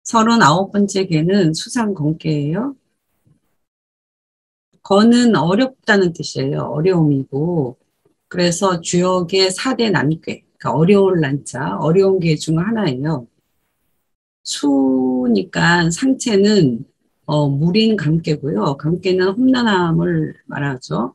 39번째 개는 수상건개예요. 건은 어렵다는 뜻이에요. 어려움이고. 그래서 주역의 4대 난괴, 그러니까 어려울 난자, 어려운 개 중 하나예요. 수니까 상체는 물인 감개고요. 감개는 험난함을 말하죠.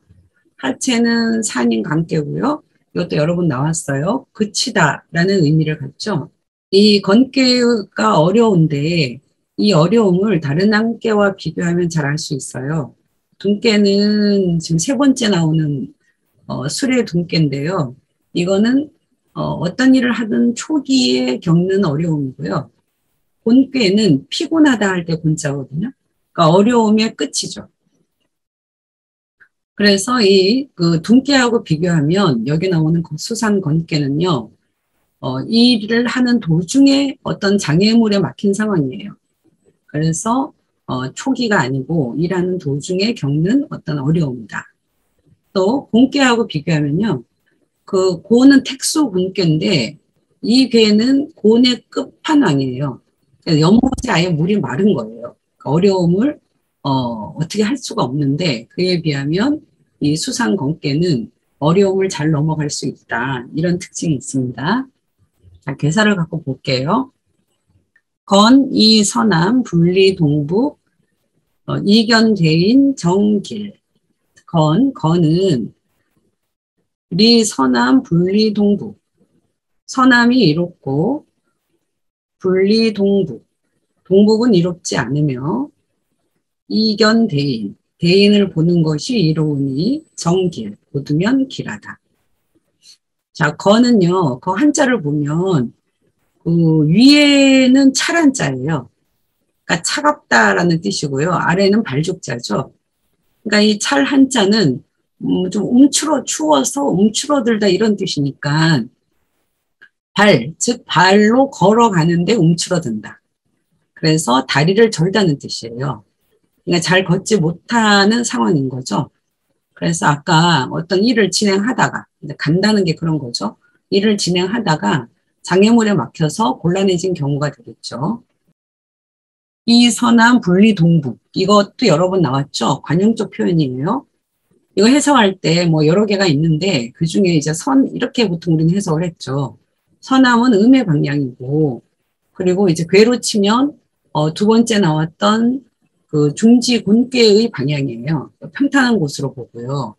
하체는 산인 감개고요. 이것도 여러 번 나왔어요. 그치다라는 의미를 갖죠. 이 건개가 어려운데 이 어려움을 다른 한개와 비교하면 잘 알 수 있어요. 둔개는 지금 3번째 나오는 술의 둔개인데요. 이거는 어떤 일을 하든 초기에 겪는 어려움이고요. 곤괴는 피곤하다 할 때 곤자거든요. 그러니까 어려움의 끝이죠. 그래서 그 둔개하고 비교하면 여기 나오는 수산 건개는요. 이 일을 하는 도중에 어떤 장애물에 막힌 상황이에요. 그래서 초기가 아니고 일하는 도중에 겪는 어떤 어려움이다. 또 곤괴하고 비교하면요. 그 고는 택수 곤괴인데 이 괴는 곤의 끝판왕이에요. 연못에 아예 물이 마른 거예요. 어려움을 어떻게 할 수가 없는데 그에 비하면 이 수상 건개는 어려움을 잘 넘어갈 수 있다. 이런 특징이 있습니다. 자, 괴사를 갖고 볼게요. 건, 이, 서남, 분리, 동북, 이견, 대인, 정길. 건은 리, 서남, 분리, 동북. 서남이 이롭고 분리, 동북. 동북은 이롭지 않으며 이견, 대인. 대인을 보는 것이 이로우니 정길, 보두면 길하다. 자, 건은요, 그 한자를 보면 그 위에는 찰한자예요. 그러니까 차갑다라는 뜻이고요. 아래는 발죽자죠. 그러니까 이 찰 한자는 좀 추워서 움츠러들다 이런 뜻이니까 즉 발로 걸어가는데 움츠러든다. 그래서 다리를 절다는 뜻이에요. 그러니까 잘 걷지 못하는 상황인 거죠. 그래서 아까 어떤 일을 진행하다가 간다는 게 그런 거죠. 일을 진행하다가 장애물에 막혀서 곤란해진 경우가 되겠죠. 이 서남 분리 동북 이것도 여러 번 나왔죠. 관용적 표현이에요. 이거 해석할 때 뭐 여러 개가 있는데 그 중에 이제 이렇게 보통 우리는 해석을 했죠. 서남은 음의 방향이고 그리고 이제 괴로 치면 2번째 나왔던 그 중지 곤괴의 방향이에요. 평탄한 곳으로 보고요.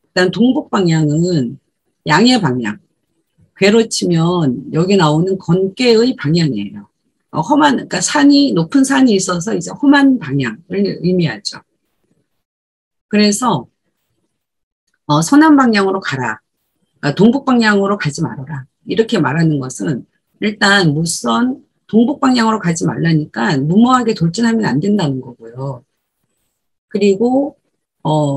일단 동북 방향은 양의 방향. 괴로 치면 여기 나오는 건괴의 방향이에요. 그러니까 높은 산이 있어서 이제 험한 방향을 의미하죠. 그래서 서남 방향으로 가라. 동북 방향으로 가지 말아라. 이렇게 말하는 것은 일단 무선 동북 방향으로 가지 말라니까 무모하게 돌진하면 안 된다는 거고요. 그리고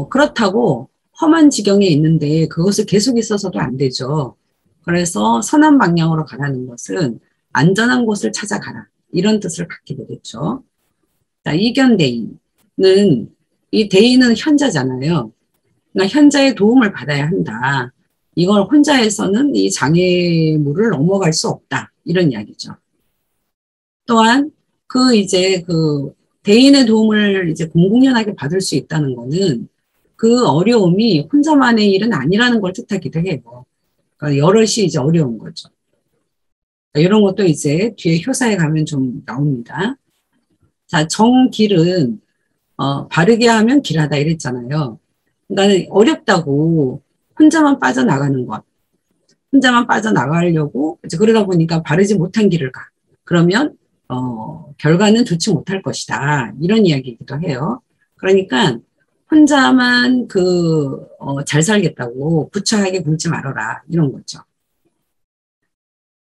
그렇다고 험한 지경에 있는데 그것을 계속 있어서도 안 되죠. 그래서 서남 방향으로 가라는 것은 안전한 곳을 찾아가라. 이런 뜻을 갖게 되겠죠. 자, 이견대인은 이 대인은 현자잖아요. 그러니까 현자의 도움을 받아야 한다. 이걸 혼자 해서는 이 장애물을 넘어갈 수 없다. 이런 이야기죠. 또한 그 대인의 도움을 이제 공공연하게 받을 수 있다는 거는 그 어려움이 혼자만의 일은 아니라는 걸 뜻하기도 해요. 그러니까 여럿이 이제 어려운 거죠. 이런 것도 이제 뒤에 효사에 가면 좀 나옵니다. 자, 정길은 바르게 하면 길하다 이랬잖아요. 그러니까 어렵다고 혼자만 빠져나가는 것. 혼자만 빠져나가려고 이제 그러다 보니까 바르지 못한 길을 가. 그러면 결과는 좋지 못할 것이다. 이런 이야기이기도 해요. 그러니까 혼자만 잘 살겠다고 부처하게 굴지 말아라. 이런 거죠.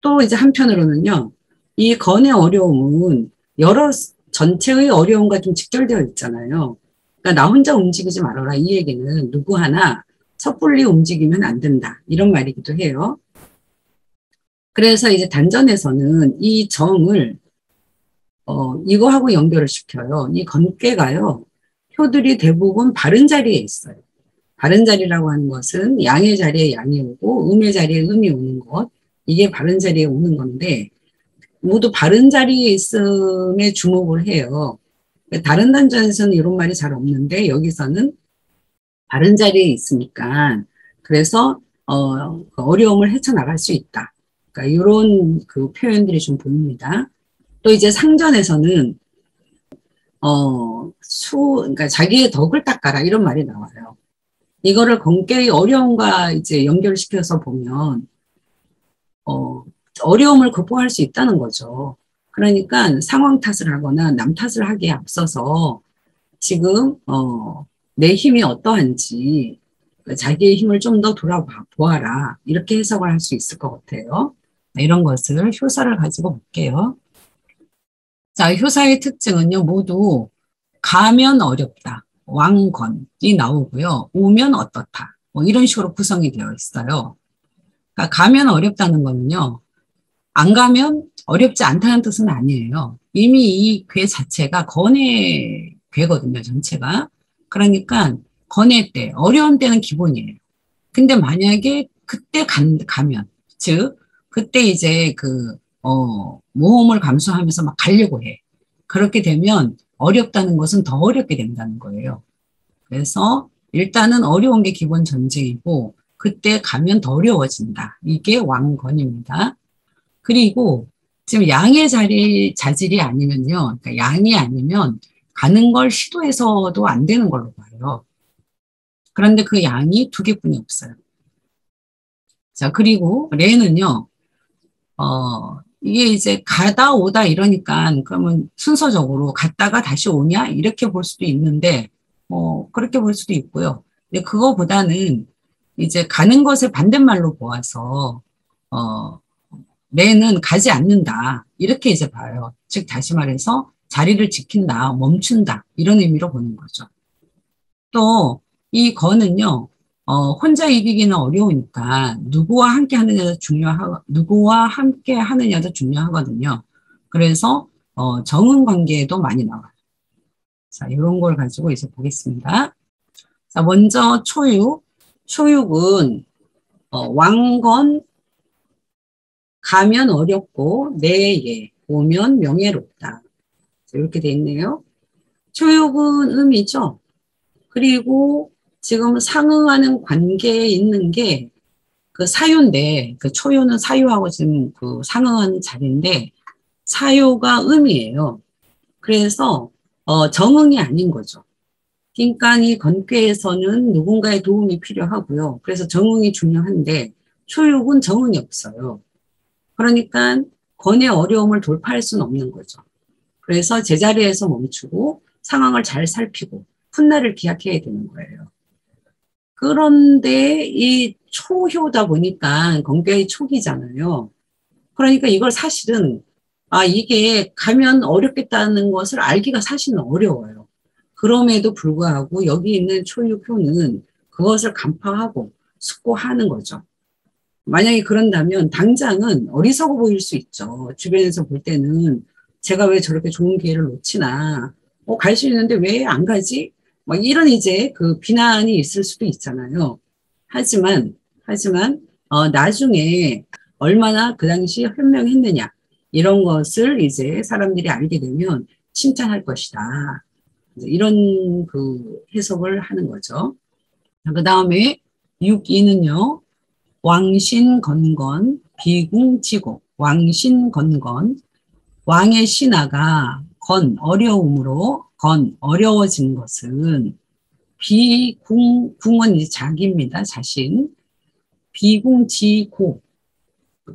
또 이제 한편으로는요. 이 건의 어려움은 여러 전체의 어려움과 좀 직결되어 있잖아요. 그러니까 나 혼자 움직이지 말아라. 이 얘기는 누구 하나 섣불리 움직이면 안 된다. 이런 말이기도 해요. 그래서 이제 단전에서는 이 정을 이거하고 연결을 시켜요. 이 건괴가요. 효들이 대부분 바른 자리에 있어요. 바른 자리라고 하는 것은 양의 자리에 양이 오고 음의 자리에 음이 오는 것. 이게 바른 자리에 오는 건데 모두 바른 자리에 있음에 주목을 해요. 다른 단전에서는 이런 말이 잘 없는데 여기서는 바른 자리에 있으니까 그래서 어려움을 헤쳐나갈 수 있다. 그러니까 이런 그 표현들이 좀 보입니다. 또 이제 상전에서는 그러니까 자기의 덕을 닦아라 이런 말이 나와요. 이거를 건깨의 어려움과 이제 연결시켜서 보면 어려움을 극복할 수 있다는 거죠. 그러니까 상황 탓을 하거나 남 탓을 하기에 앞서서 지금 내 힘이 어떠한지 자기의 힘을 좀 더 돌아보아라 이렇게 해석을 할 수 있을 것 같아요. 이런 것을 효사를 가지고 볼게요. 자, 효사의 특징은요 모두 가면 어렵다, 왕건이 나오고요, 오면 어떻다 뭐 이런 식으로 구성이 되어 있어요. 그러니까 가면 어렵다는 거는요 안 가면 어렵지 않다는 뜻은 아니에요. 이미 이 괴 자체가 건의 괴거든요, 전체가. 그러니까 건의 때, 어려운 때는 기본이에요. 근데 만약에 그때 가면, 즉, 그때 이제 모험을 감수하면서 막 가려고 해. 그렇게 되면 어렵다는 것은 더 어렵게 된다는 거예요. 그래서 일단은 어려운 게 기본 전제이고, 그때 가면 더 어려워진다. 이게 왕건입니다. 그리고 지금 양의 자질이 아니면요. 그러니까 양이 아니면 가는 걸 시도해서도 안 되는 걸로 봐요. 그런데 그 양이 두 개뿐이 없어요. 자, 그리고 레는요, 이게 이제 가다 오다 이러니까 그러면 순서적으로 갔다가 다시 오냐? 이렇게 볼 수도 있는데, 그렇게 볼 수도 있고요. 근데 그거보다는 이제 가는 것을 반대말로 보아서, 어, 내는 가지 않는다. 이렇게 이제 봐요. 즉, 다시 말해서 자리를 지킨다, 멈춘다. 이런 의미로 보는 거죠. 또, 이 거는요, 혼자 이기기는 어려우니까 누구와 함께 하느냐도 중요하거든요. 그래서, 정은 관계에도 많이 나와요. 자, 이런 걸 가지고 이제 보겠습니다. 자, 먼저 초육. 초육은, 왕건, 가면 어렵고 내예 오면 명예롭다. 이렇게 돼 있네요. 초육은 음이죠. 그리고 지금 상응하는 관계에 있는 게 그 사유인데 그 초유는 사유하고 지금 그 상응하는 자리인데 사유가 음이에요. 그래서 정응이 아닌 거죠. 그러니까 이 건괴에서는 누군가의 도움이 필요하고요. 그래서 정응이 중요한데 초육은 정응이 없어요. 그러니까 건의 어려움을 돌파할 수는 없는 거죠. 그래서 제자리에서 멈추고 상황을 잘 살피고 훗날을 기약해야 되는 거예요. 그런데 이 초효다 보니까 건교의 초기잖아요. 그러니까 이걸 사실은 이게 가면 어렵겠다는 것을 알기가 사실은 어려워요. 그럼에도 불구하고 여기 있는 초육효는 그것을 간파하고 숙고하는 거죠. 만약에 그런다면 당장은 어리석어 보일 수 있죠. 주변에서 볼 때는 제가 왜 저렇게 좋은 기회를 놓치나, 갈 수 있는데 왜 안 가지? 막 이런 이제 그 비난이 있을 수도 있잖아요. 하지만, 나중에 얼마나 그 당시 현명했느냐, 이런 것을 이제 사람들이 알게 되면 칭찬할 것이다. 이런 그 해석을 하는 거죠. 그 다음에 6.2는요. 왕신건건, 비궁지고, 왕신건건, 왕의 신하가 어려움으로 어려워진 것은 궁은 이제 자기입니다. 자신. 비궁지고,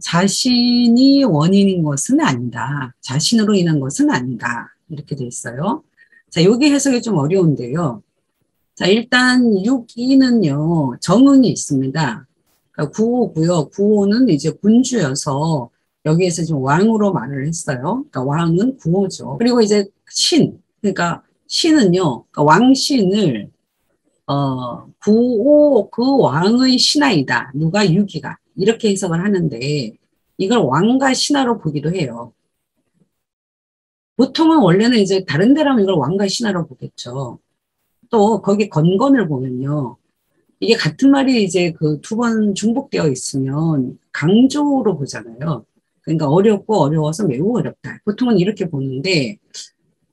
자신이 원인인 것은 아니다. 자신으로 인한 것은 아니다. 이렇게 돼 있어요. 자, 여기 해석이 좀 어려운데요. 자, 일단 6.2는요, 정응이 있습니다. 그러니까 구호고요. 구호는 이제 군주여서 여기에서 지금 왕으로 말을 했어요. 그러니까 왕은 구호죠. 그리고 이제 그러니까 신은요, 그러니까 왕신을 구호 그 왕의 신하이다. 누가 유기가 이렇게 해석을 하는데 이걸 왕과 신하로 보기도 해요. 보통은 원래는 이제 다른 데라면 이걸 왕과 신하로 보겠죠. 또 거기 건건을 보면요. 이게 같은 말이 이제 그 두 번 중복되어 있으면 강조로 보잖아요. 그러니까 어렵고 어려워서 매우 어렵다. 보통은 이렇게 보는데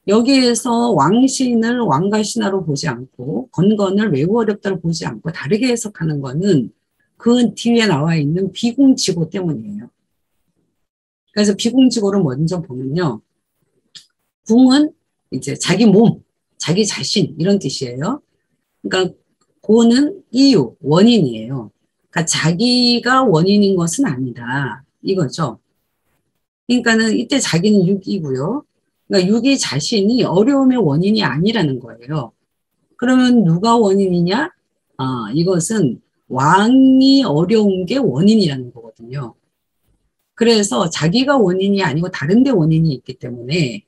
여기에서 왕신을 왕과 신하로 보지 않고 건건을 매우 어렵다로 보지 않고 다르게 해석하는 거는 그 뒤에 나와 있는 비공지고 때문이에요. 그래서 비공지고를 먼저 보면요. 궁은 이제 자기 몸, 자기 자신 이런 뜻이에요. 그러니까 고는 이유, 원인이에요. 그러니까 자기가 원인인 것은 아니다. 이거죠. 그러니까는 이때 자기는 육이고요. 그러니까 육이 자신이 어려움의 원인이 아니라는 거예요. 그러면 누가 원인이냐? 이것은 왕이 어려운 게 원인이라는 거거든요. 그래서 자기가 원인이 아니고 다른 데 원인이 있기 때문에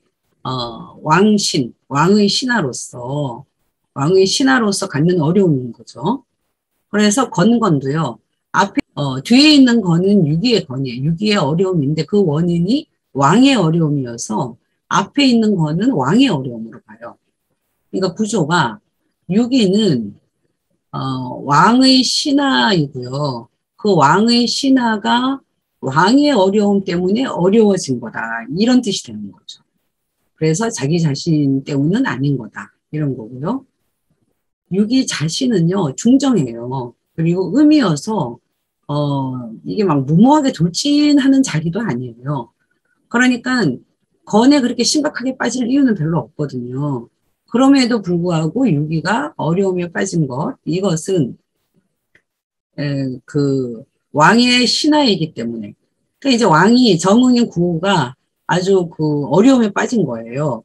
왕신, 왕의 신하로서 갖는 어려움인 거죠. 그래서 건건도요. 앞에 뒤에 있는 건은 유기의 건이에요. 유기의 어려움인데 그 원인이 왕의 어려움이어서 앞에 있는 건은 왕의 어려움으로 봐요. 그러니까 구조가 유기는 왕의 신하이고요. 그 왕의 신하가 왕의 어려움 때문에 어려워진 거다. 이런 뜻이 되는 거죠. 그래서 자기 자신 때문은 아닌 거다. 이런 거고요. 유기 자신은요, 중정이에요. 그리고 음이어서, 이게 막 무모하게 돌진하는 자리도 아니에요. 그러니까, 건에 그렇게 심각하게 빠질 이유는 별로 없거든요. 그럼에도 불구하고 유기가 어려움에 빠진 것, 이것은, 왕의 신하이기 때문에. 그러니까 이제 왕이 정응인 구호가 아주 그 어려움에 빠진 거예요.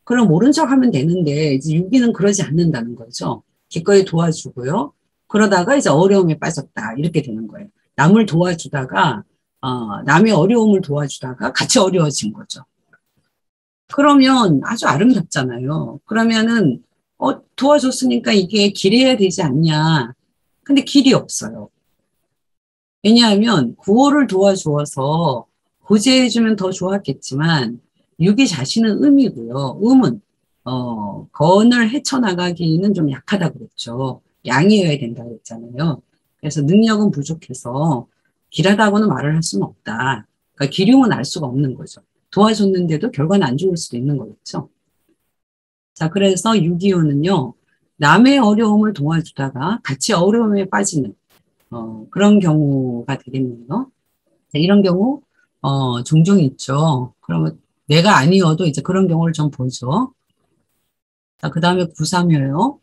그럼 모른 척 하면 되는데, 이제 유기는 그러지 않는다는 거죠. 기꺼이 도와주고요. 그러다가 이제 어려움에 빠졌다. 이렇게 되는 거예요. 남을 도와주다가, 남의 어려움을 도와주다가 같이 어려워진 거죠. 그러면 아주 아름답잖아요. 그러면은, 도와줬으니까 이게 길해야 되지 않냐. 근데 길이 없어요. 왜냐하면 구호를 도와주어서 구제해주면 더 좋았겠지만 유기 자신은 음이고요. 음은 건을 헤쳐나가기는 좀 약하다 그랬죠. 양이어야 된다 그랬잖아요. 그래서 능력은 부족해서 길하다고는 말을 할 수는 없다. 그러니까 기륭은 알 수가 없는 거죠. 도와줬는데도 결과는 안 좋을 수도 있는 거겠죠. 자, 그래서 625는요. 남의 어려움을 도와주다가 같이 어려움에 빠지는 그런 경우가 되겠네요. 자, 이런 경우 종종 있죠. 그러면 내가 아니어도 이제 그런 경우를 좀 보죠. 자, 그 다음에 9.3이에요.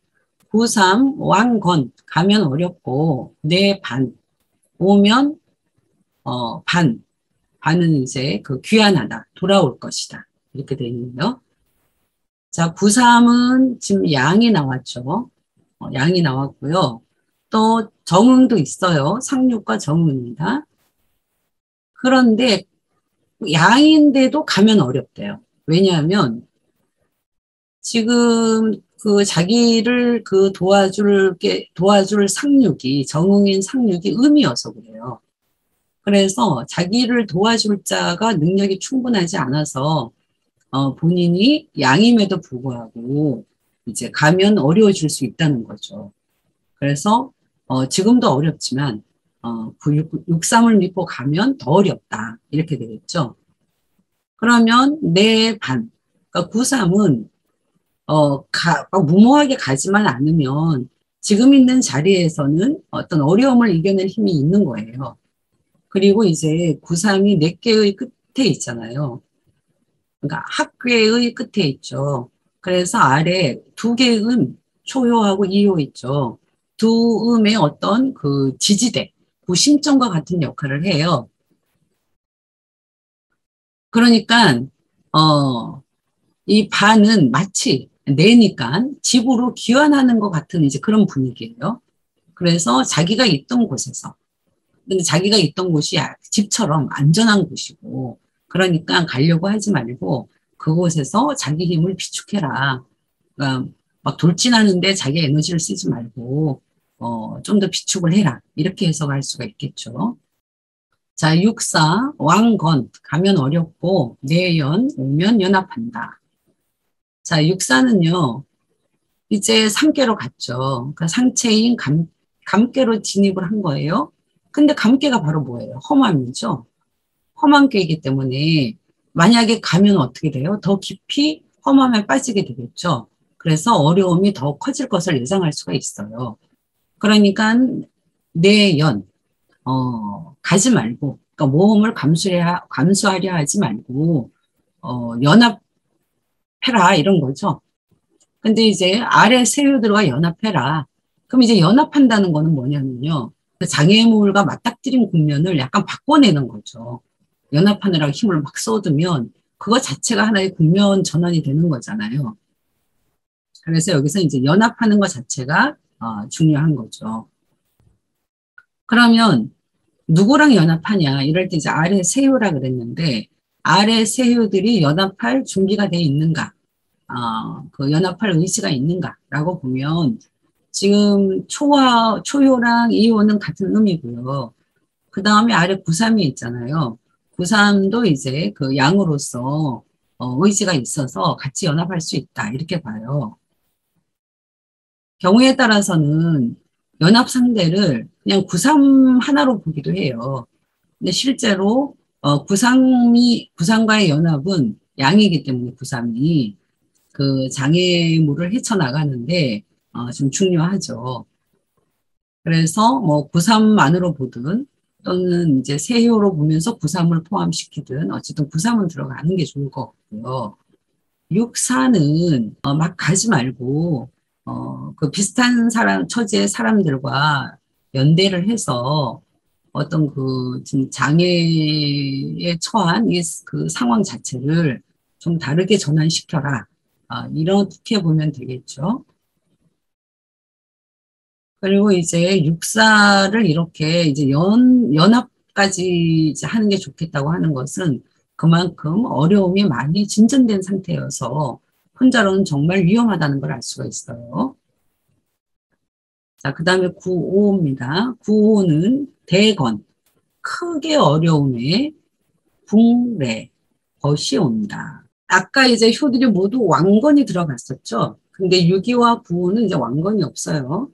9.3 왕건 가면 어렵고 내 반 오면 반은 이제 그 귀환하다 돌아올 것이다 이렇게 되어 있네요. 자, 9.3은 지금 양이 나왔죠. 양이 나왔고요. 또 정음도 있어요. 상륙과 정음입니다. 그런데 양인데도 가면 어렵대요. 왜냐하면 지금 그 자기를 그 도와줄 상륙이, 정응인 상륙이 음이어서 그래요. 그래서 자기를 도와줄 자가 능력이 충분하지 않아서 본인이 양임에도 불구하고 이제 가면 어려워질 수 있다는 거죠. 그래서 지금도 어렵지만 그 6.3을 믿고 가면 더 어렵다. 이렇게 되겠죠. 그러면 내 반, 그러니까 9.3은 무모하게 가지만 않으면 지금 있는 자리에서는 어떤 어려움을 이겨낼 힘이 있는 거예요. 그리고 이제 9.3이 4개의 끝에 있잖아요. 그러니까 학괴의 끝에 있죠. 그래서 아래 2개의 초효하고 이효 있죠. 두 음의 어떤 그 지지대, 구심점과 같은 역할을 해요. 그러니까, 이 반은 마치 내니까 집으로 귀환하는 것 같은 이제 그런 분위기예요. 그래서 자기가 있던 곳에서, 근데 자기가 있던 곳이 집처럼 안전한 곳이고, 그러니까 가려고 하지 말고 그곳에서 자기 힘을 비축해라. 그러니까 막 돌진하는데 자기 에너지를 쓰지 말고, 좀 더 비축을 해라. 이렇게 해석할 수가 있겠죠. 자, 6.4, 왕건, 가면 어렵고, 내연, 오면 연합한다. 자, 6.4는요, 이제 삼계로 갔죠. 그러니까 상체인 감계로 진입을 한 거예요. 근데 감계가 바로 뭐예요? 험함이죠. 험한 꾀이기 때문에 만약에 가면 어떻게 돼요? 더 깊이 험함에 빠지게 되겠죠. 그래서 어려움이 더 커질 것을 예상할 수가 있어요. 그러니까 내연 가지 말고, 그러니까 모험을 감수하려 하지 말고 연합해라 이런 거죠. 근데 이제 아래 세류들과 연합해라. 그럼 이제 연합한다는 거는 뭐냐면요. 그 장애물과 맞닥뜨린 국면을 약간 바꿔내는 거죠. 연합하느라고 힘을 막 쏟으면 그거 자체가 하나의 국면 전환이 되는 거잖아요. 그래서 여기서 이제 연합하는 것 자체가 중요한 거죠. 그러면 누구랑 연합하냐 이럴 때 이제 아래 세요라 그랬는데 아래 세요들이 연합할 준비가 돼 있는가, 그 연합할 의지가 있는가라고 보면 지금 초요랑 이요는 같은 의미고요. 그 다음에 아래 구삼이 있잖아요. 구삼도 이제 그 양으로서 의지가 있어서 같이 연합할 수 있다 이렇게 봐요. 경우에 따라서는 연합 상대를 그냥 구삼 하나로 보기도 해요. 근데 실제로 구삼과의 연합은 양이기 때문에 구삼이 그 장애물을 헤쳐나가는데 좀 중요하죠. 그래서 뭐 구삼만으로 보든 또는 이제 세효로 보면서 구삼을 포함시키든 어쨌든 구삼은 들어가는 게 좋을 것 같고요. 육사는 막 가지 말고 그 비슷한 처지의 사람들과 연대를 해서 어떤 그 지금 장애에 처한 그 상황 자체를 좀 다르게 전환시켜라. 이렇게 보면 되겠죠. 그리고 이제 육사를 이렇게 이제 연합까지 이제 하는 게 좋겠다고 하는 것은 그만큼 어려움이 많이 진전된 상태여서 혼자로는 정말 위험하다는 걸 알 수가 있어요. 자, 그 다음에 9호입니다. 9호는 대건, 크게 어려움에 붕래, 벗이 온다. 아까 이제 효들이 모두 왕건이 들어갔었죠. 근데 6위와 9호는 이제 왕건이 없어요.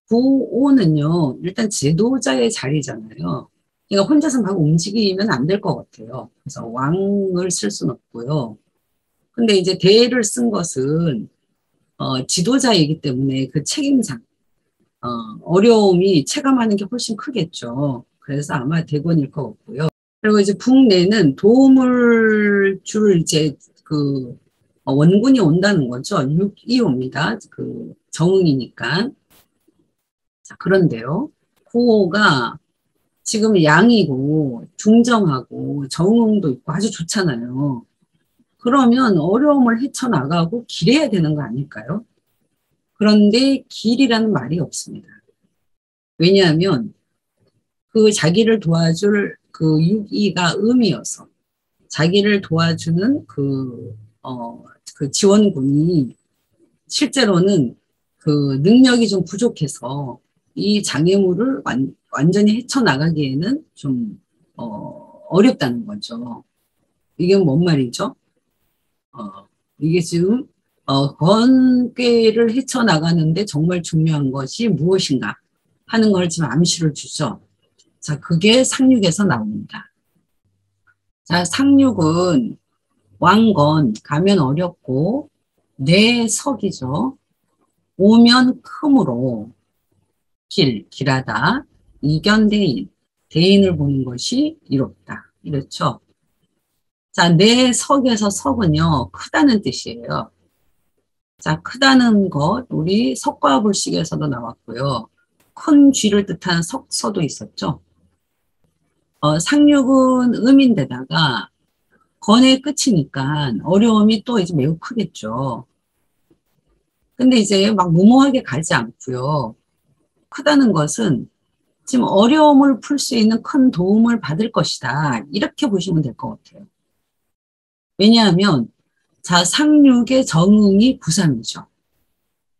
9호는요, 일단 지도자의 자리잖아요. 그러니까 혼자서 막 움직이면 안 될 것 같아요. 그래서 왕을 쓸 수는 없고요. 근데 이제 대를 쓴 것은 지도자이기 때문에 그 책임상 어려움이 체감하는 게 훨씬 크겠죠. 그래서 아마 대권일 것 같고요. 그리고 이제 북내는 도움을 줄 이제 그 원군이 온다는 거죠. 6이 옵니다. 그 정응이니까. 자, 그런데요. 구호가 지금 양이고 중정하고 정응도 있고 아주 좋잖아요. 그러면 어려움을 헤쳐나가고 길해야 되는 거 아닐까요? 그런데 길이라는 말이 없습니다. 왜냐하면 그 자기를 도와줄 그 육이가 음이어서 자기를 도와주는 그 지원군이 실제로는 그 능력이 좀 부족해서 이 장애물을 완전히 헤쳐나가기에는 좀 어렵다는 거죠. 이게 뭔 말이죠? 이게 지금 번뇌를 헤쳐나가는데 정말 중요한 것이 무엇인가 하는 걸 지금 암시를 주죠. 자, 그게 상륙에서 나옵니다. 자, 상륙은 왕건, 가면 어렵고, 내석이죠. 오면 크므로, 길하다. 이견대인, 대인을 보는 것이 이롭다. 이렇죠. 자, 내석에서 석은요, 크다는 뜻이에요. 자, 크다는 것, 우리 석과불식에서도 나왔고요. 큰 쥐를 뜻하는 석서도 있었죠. 상륙은 음인데다가 건의 끝이니까 어려움이 또 이제 매우 크겠죠. 근데 이제 막 무모하게 가지 않고요. 크다는 것은 지금 어려움을 풀 수 있는 큰 도움을 받을 것이다. 이렇게 보시면 될 것 같아요. 왜냐하면 자, 상륙의 정응이 구삼이죠.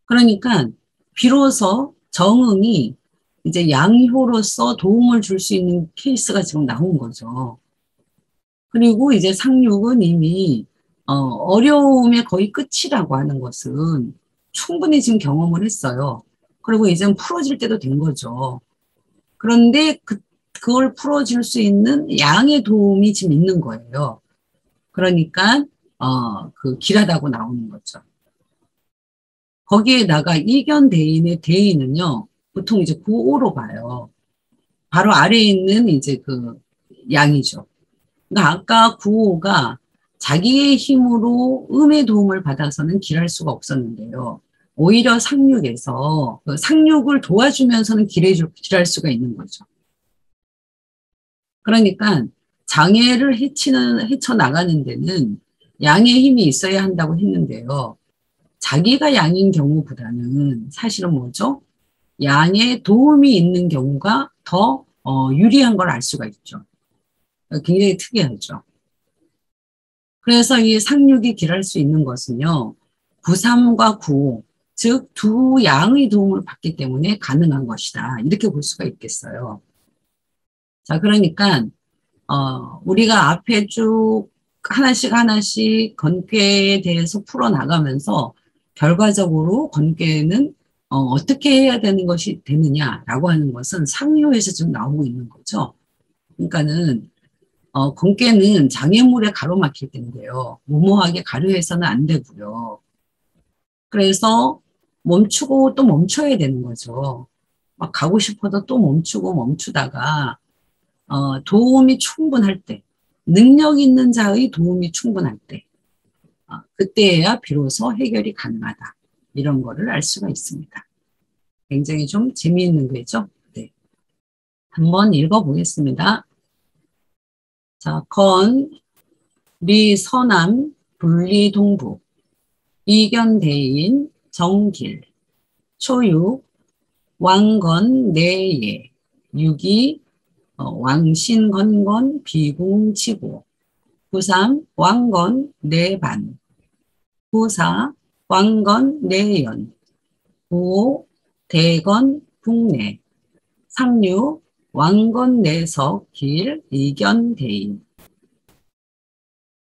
그러니까 비로소 정응이 이제 양효로서 도움을 줄 수 있는 케이스가 지금 나온 거죠. 그리고 이제 상륙은 이미 어려움의 거의 끝이라고 하는 것은 충분히 지금 경험을 했어요. 그리고 이제는 풀어질 때도 된 거죠. 그런데 그걸 풀어줄 수 있는 양의 도움이 지금 있는 거예요. 그러니까 그 길하다고 나오는 거죠. 거기에다가 이견대인의 대인은요, 보통 이제 구오로 봐요. 바로 아래에 있는 이제 그 양이죠. 그러니까 아까 구호가 자기의 힘으로 음의 도움을 받아서는 길할 수가 없었는데요. 오히려 상륙에서 그 상륙을 도와주면서는 길할 수가 있는 거죠. 그러니까 장애를 헤쳐나가는 데는 양의 힘이 있어야 한다고 했는데요. 자기가 양인 경우보다는 사실은 뭐죠? 양의 도움이 있는 경우가 더 유리한 걸 알 수가 있죠. 굉장히 특이하죠. 그래서 이 상륙이 길할 수 있는 것은요, 93과 95, 즉 두 양의 도움을 받기 때문에 가능한 것이다. 이렇게 볼 수가 있겠어요. 자, 그러니까 우리가 앞에 쭉 하나씩 하나씩 건괴에 대해서 풀어나가면서 결과적으로 건괴는 어떻게 해야 되는 것이 되느냐라고 하는 것은 상류에서 지금 나오고 있는 거죠. 그러니까는 건괴는 장애물에 가로막힐 텐데요. 무모하게 가려해서는 안 되고요. 그래서 멈추고 또 멈춰야 되는 거죠. 막 가고 싶어도 또 멈추고 멈추다가 도움이 충분할 때, 능력 있는 자의 도움이 충분할 때, 그때야 비로소 해결이 가능하다. 이런 거를 알 수가 있습니다. 굉장히 좀 재미있는 거죠. 네. 한번 읽어보겠습니다. 자, 리, 서남, 분리, 동북, 이견, 대인, 정길, 초육, 왕건, 내예, 유기, 왕신, 건건, 비궁, 치고, 구삼, 왕건, 내반, 구사, 왕건, 내연, 구오, 대건, 북내, 상류, 왕건, 내석, 길, 이견, 대인.